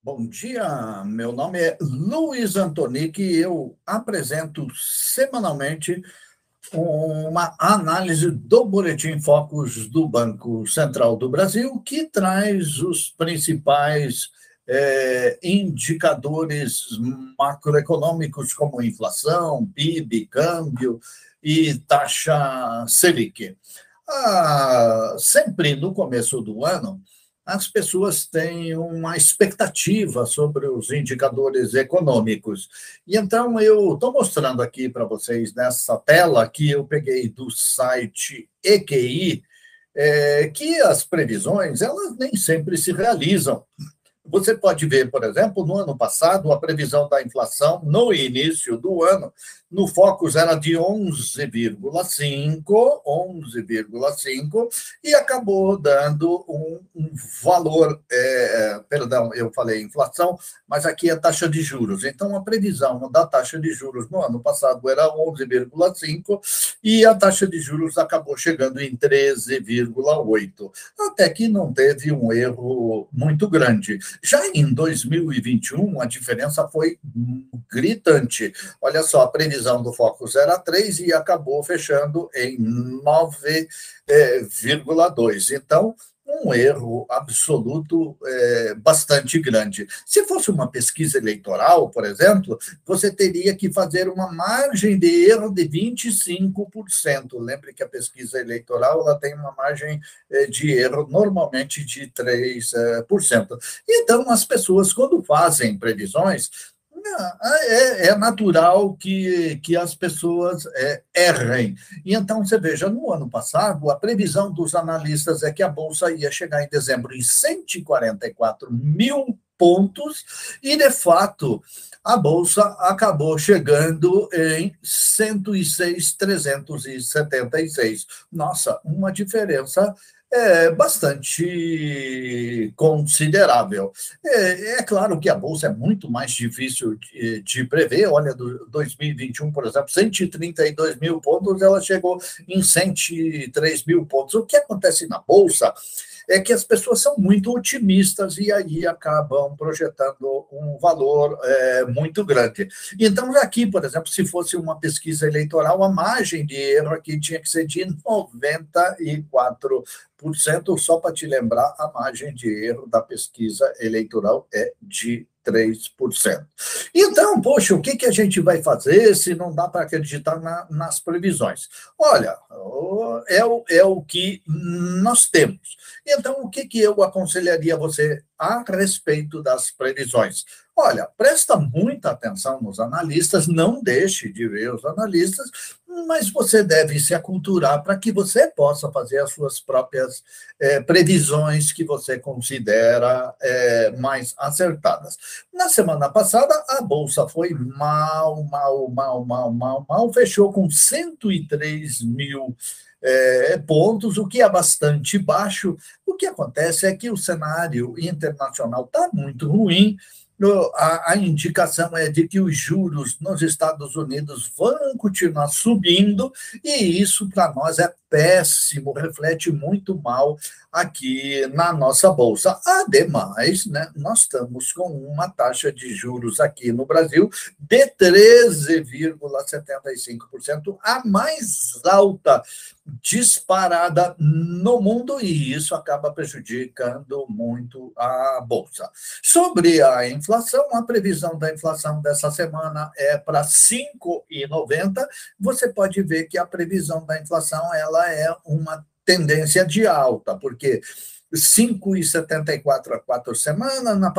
Bom dia, meu nome é Luiz Antonic e eu apresento semanalmente uma análise do Boletim Focus do Banco Central do Brasil, que traz os principais indicadores macroeconômicos, como inflação, PIB, câmbio e taxa Selic. Sempre no começo do ano, as pessoas têm uma expectativa sobre os indicadores econômicos. E então eu estou mostrando aqui para vocês nessa tela que eu peguei do site EQI, que as previsões elas nem sempre se realizam. Você pode ver, por exemplo, no ano passado, a previsão da inflação no início do ano, no Focus era de 11,5, e acabou dando um valor, perdão, eu falei inflação, mas aqui é taxa de juros. Então, a previsão da taxa de juros no ano passado era 11,5 e a taxa de juros acabou chegando em 13,8, até que não teve um erro muito grande. Já em 2021, a diferença foi gritante. Olha só, a previsão do Focus era 3 e acabou fechando em 9,2. Então, um erro absoluto bastante grande. Se fosse uma pesquisa eleitoral, por exemplo, você teria que fazer uma margem de erro de 25%. Lembre que a pesquisa eleitoral ela tem uma margem de erro normalmente de 3%. Então, as pessoas, quando fazem previsões, é natural que as pessoas errem. E então, você veja, no ano passado, a previsão dos analistas é que a Bolsa ia chegar em dezembro em 144 mil pontos, e, de fato, a Bolsa acabou chegando em 106.376. Nossa, uma diferença bastante considerável. É claro que a Bolsa é muito mais difícil de prever. Olha, do 2021, por exemplo, 132 mil pontos, ela chegou em 103 mil pontos. O que acontece na Bolsa é que as pessoas são muito otimistas e aí acabam projetando um valor muito grande. Então, aqui, por exemplo, se fosse uma pesquisa eleitoral, a margem de erro aqui tinha que ser de 94%. Só para te lembrar, a margem de erro da pesquisa eleitoral é de 3%. Então, poxa, o que a gente vai fazer se não dá para acreditar nas previsões? Olha, é o que nós temos. Então, o que eu aconselharia você a respeito das previsões? Olha, presta muita atenção nos analistas, não deixe de ver os analistas, mas você deve se aculturar para que você possa fazer as suas próprias previsões que você considera mais acertadas. Na semana passada, a Bolsa foi mal, fechou com 103 mil pontos, o que é bastante baixo. O que acontece é que o cenário internacional está muito ruim. A indicação é de que os juros nos Estados Unidos vão continuar subindo, e isso para nós é péssimo, reflete muito mal aqui na nossa Bolsa. Ademais, né, nós estamos com uma taxa de juros aqui no Brasil de 13,75%, a mais alta disparada no mundo, e isso acaba prejudicando muito a Bolsa. Sobre a inflação, a previsão da inflação dessa semana é para 5,90. Você pode ver que a previsão da inflação ela é uma tendência de alta, porque 5,74 há 4 semanas, na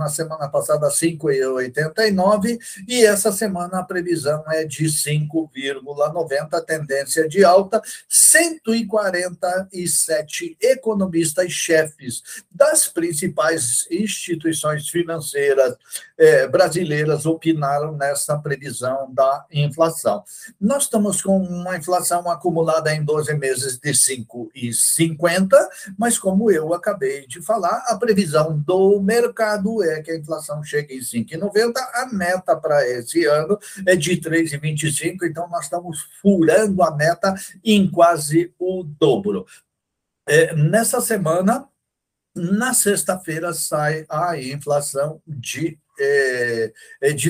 semana passada 5,89, e essa semana a previsão é de 5,90, tendência de alta. 147 economistas-chefes das principais instituições financeiras brasileiras opinaram nessa previsão da inflação. Nós estamos com uma inflação acumulada em 12 meses de 5,50, mas como eu acabei de falar, a previsão do mercado é que a inflação chegue em 5,90, a meta para esse ano é de 3,25, então nós estamos furando a meta em quase o dobro. Nessa semana, Na sexta-feira sai a inflação de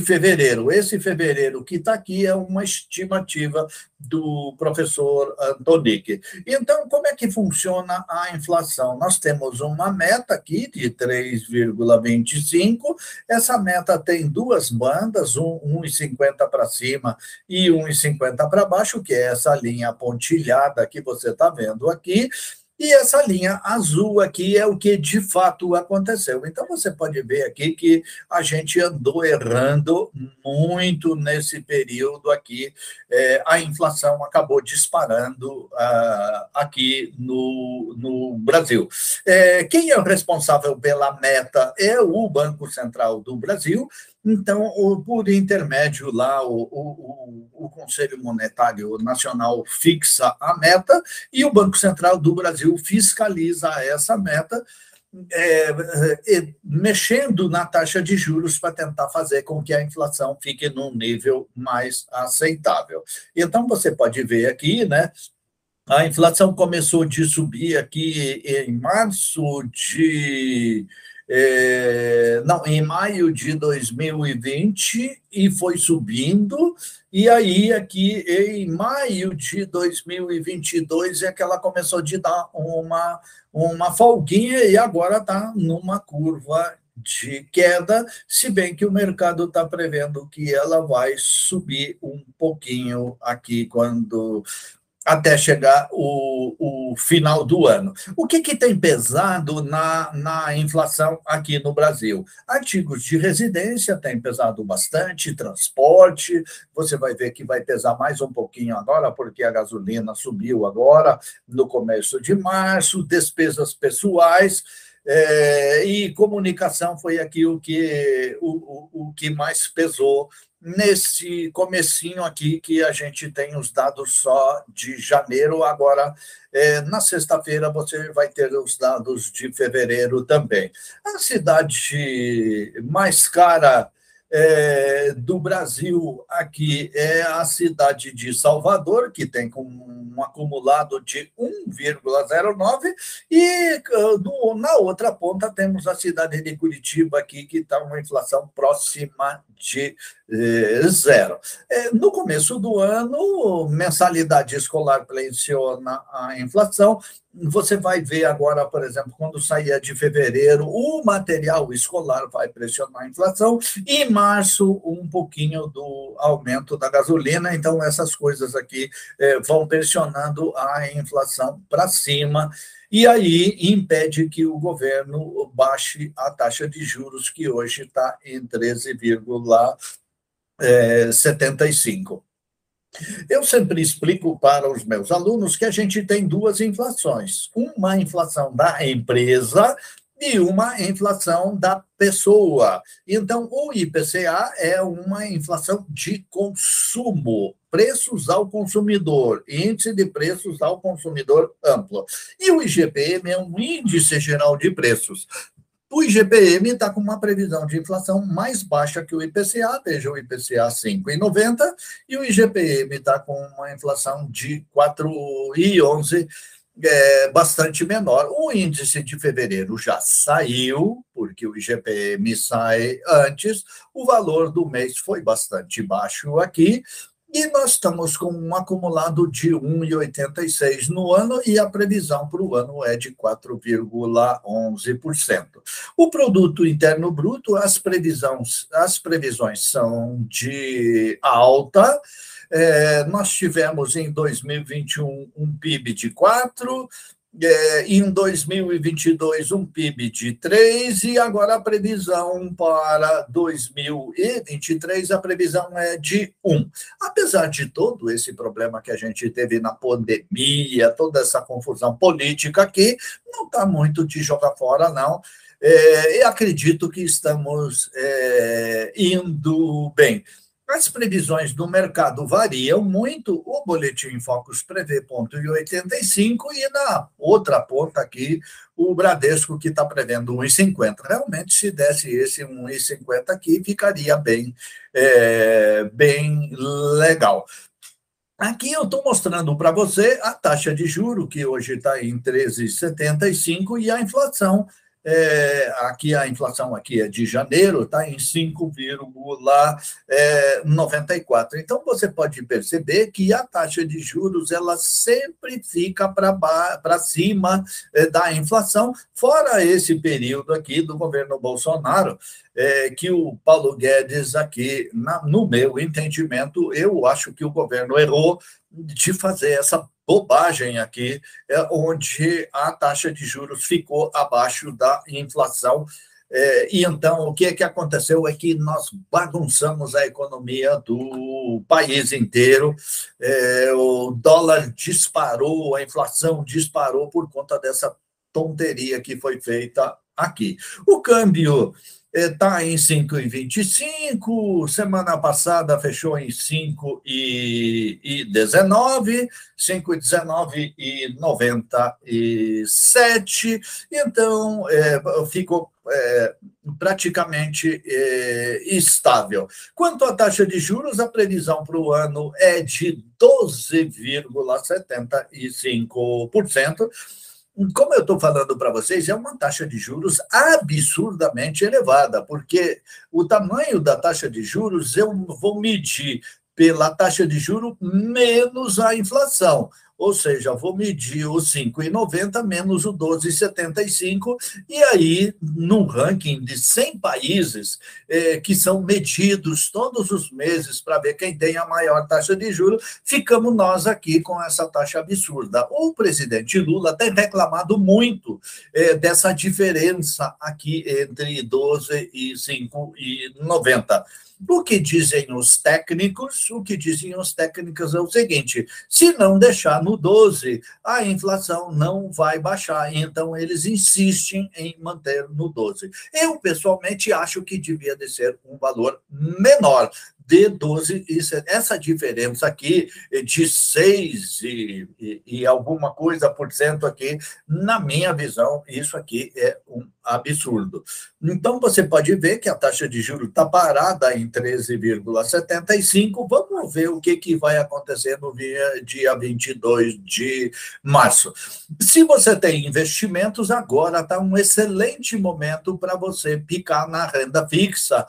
fevereiro. Esse fevereiro que está aqui é uma estimativa do professor Antonic. Então, como é que funciona a inflação? Nós temos uma meta aqui de 3,25. Essa meta tem duas bandas, 1,50 para cima e 1,50 para baixo, que é essa linha pontilhada que você está vendo aqui. E essa linha azul aqui é o que de fato aconteceu. Então, você pode ver aqui que a gente andou errando muito nesse período aqui. A inflação acabou disparando aqui no Brasil. Quem é o responsável pela meta é o Banco Central do Brasil. Então, por intermédio lá, o Conselho Monetário Nacional fixa a meta e o Banco Central do Brasil fiscaliza essa meta, mexendo na taxa de juros para tentar fazer com que a inflação fique num nível mais aceitável. Então, você pode ver aqui, né? A inflação começou de subir aqui em março de... não, em maio de 2020 e foi subindo, e aí aqui em maio de 2022 é que ela começou a dar uma folguinha e agora está numa curva de queda, se bem que o mercado está prevendo que ela vai subir um pouquinho aqui até chegar o final do ano. O que tem pesado na inflação aqui no Brasil? Artigos de residência tem pesado bastante, transporte, você vai ver que vai pesar mais um pouquinho agora, porque a gasolina subiu agora, no começo de março, despesas pessoais, e comunicação foi aqui o que mais pesou nesse comecinho aqui, que a gente tem os dados só de janeiro. Agora, na sexta-feira, você vai ter os dados de fevereiro também. A cidade mais cara do Brasil aqui é a cidade de Salvador, que tem um acumulado de 1,09, e na outra ponta temos a cidade de Curitiba aqui, que está uma inflação próxima de zero. No começo do ano, mensalidade escolar pressiona a inflação. Você vai ver agora, por exemplo, quando sair de fevereiro, o material escolar vai pressionar a inflação, e em março, um pouquinho do aumento da gasolina. Então, essas coisas aqui vão pressionando a inflação para cima, e aí impede que o governo baixe a taxa de juros, que hoje está em 13,75. Eu sempre explico para os meus alunos que a gente tem duas inflações: uma inflação da empresa e uma inflação da pessoa. Então, o IPCA é uma inflação de consumo, preços ao consumidor, índice de preços ao consumidor amplo. E o IGPM é um índice geral de preços. O IGPM está com uma previsão de inflação mais baixa que o IPCA, veja o IPCA 5,90, e o IGPM está com uma inflação de 4,11, bastante menor. O índice de fevereiro já saiu, porque o IGPM sai antes, o valor do mês foi bastante baixo aqui, e nós estamos com um acumulado de 1,86 no ano, e a previsão para o ano é de 4,11%. O produto interno bruto, as previsões são de alta. Nós tivemos em 2021 um PIB de 4, em 2022 um PIB de 3, e agora a previsão para 2023, a previsão é de 1. Apesar de todo esse problema que a gente teve na pandemia, toda essa confusão política aqui, não está muito de jogar fora, não. Eu acredito que estamos indo bem. As previsões do mercado variam muito. O Boletim Focus prevê 0,85, e na outra ponta aqui, o Bradesco, que está prevendo 1,50. Realmente, se desse esse 1,50 aqui, ficaria bem legal. Aqui eu estou mostrando para você a taxa de juro, que hoje está em 13,75, e a inflação aqui a inflação aqui é de janeiro, está em 5,94. Então, você pode perceber que a taxa de juros ela sempre fica para cima da inflação, fora esse período aqui do governo Bolsonaro, que o Paulo Guedes aqui, no meu entendimento, eu acho que o governo errou de fazer essa bobagem aqui, onde a taxa de juros ficou abaixo da inflação. E então, o que aconteceu é que nós bagunçamos a economia do país inteiro, o dólar disparou, a inflação disparou por conta dessa tonteria que foi feita aqui. O câmbio está em 5,25, semana passada fechou em 5,19, 5,19,97, então ficou praticamente estável. Quanto à taxa de juros, a previsão para o ano é de 12,75%. Como eu estou falando para vocês, é uma taxa de juros absurdamente elevada, porque o tamanho da taxa de juros eu vou medir pela taxa de juros menos a inflação. Ou seja, vou medir o 5,90 menos o 12,75, e aí, num ranking de 100 países que são medidos todos os meses para ver quem tem a maior taxa de juros, ficamos nós aqui com essa taxa absurda. O presidente Lula tem reclamado muito dessa diferença aqui entre 12 e 5,90. O que dizem os técnicos? O que dizem os técnicos é o seguinte: se não deixar no 12, a inflação não vai baixar. Então, eles insistem em manter no 12. Eu, pessoalmente, acho que devia de ser um valor menor, de 12, essa diferença aqui de 6 e alguma coisa por cento aqui, na minha visão, isso aqui é um absurdo. Então, você pode ver que a taxa de juros está parada em 13,75. Vamos ver o que vai acontecer no dia 22 de março. Se você tem investimentos, agora está um excelente momento para você picar na renda fixa,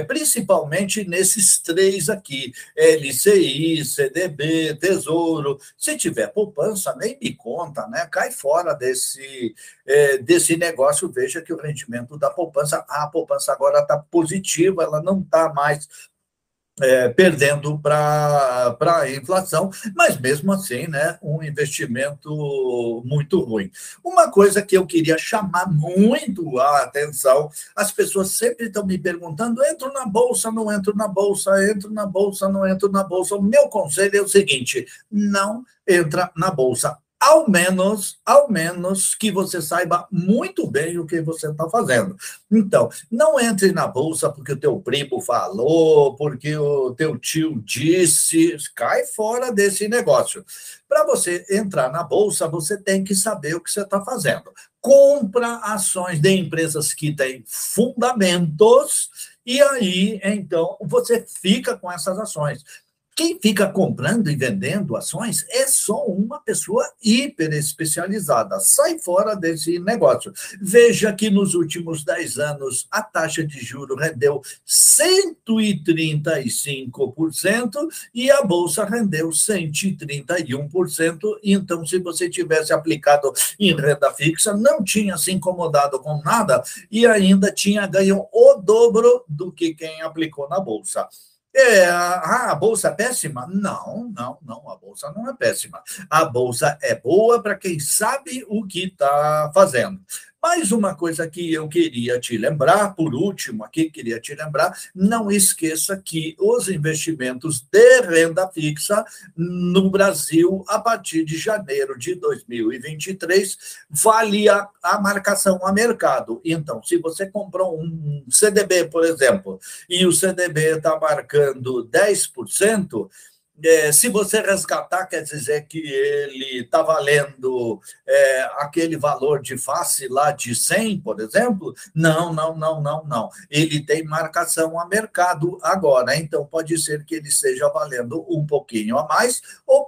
principalmente nesses três aqui, LCI, CDB, Tesouro. Se tiver poupança, nem me conta, né? Cai fora desse negócio. Veja que o rendimento da poupança, a poupança agora está positiva, ela não está mais perdendo para a inflação, mas mesmo assim, né, um investimento muito ruim. Uma coisa que eu queria chamar muito a atenção, as pessoas sempre estão me perguntando: entro na bolsa, não entro na bolsa, entro na bolsa, não entro na bolsa. O meu conselho é o seguinte: não entra na bolsa. Ao menos que você saiba muito bem o que você está fazendo. Então, não entre na bolsa porque o teu primo falou, porque o teu tio disse. Cai fora desse negócio. Para você entrar na bolsa, você tem que saber o que você está fazendo. Compra ações de empresas que têm fundamentos, e aí, então, você fica com essas ações. Quem fica comprando e vendendo ações é só uma pessoa hiper especializada. Sai fora desse negócio. Veja que nos últimos 10 anos a taxa de juros rendeu 135% e a bolsa rendeu 131%. Então, se você tivesse aplicado em renda fixa, não tinha se incomodado com nada e ainda tinha ganho o dobro do que quem aplicou na bolsa. A bolsa é péssima? Não, a bolsa não é péssima. A bolsa é boa para quem sabe o que está fazendo. Mais uma coisa que eu queria te lembrar, por último aqui, não esqueça que os investimentos de renda fixa no Brasil, a partir de janeiro de 2023, vale a marcação a mercado. Então, se você comprou um CDB, por exemplo, e o CDB está marcando 10%, se você resgatar, quer dizer que ele está valendo aquele valor de face lá de 100, por exemplo? Não. Ele tem marcação a mercado agora, então pode ser que ele esteja valendo um pouquinho a mais, ou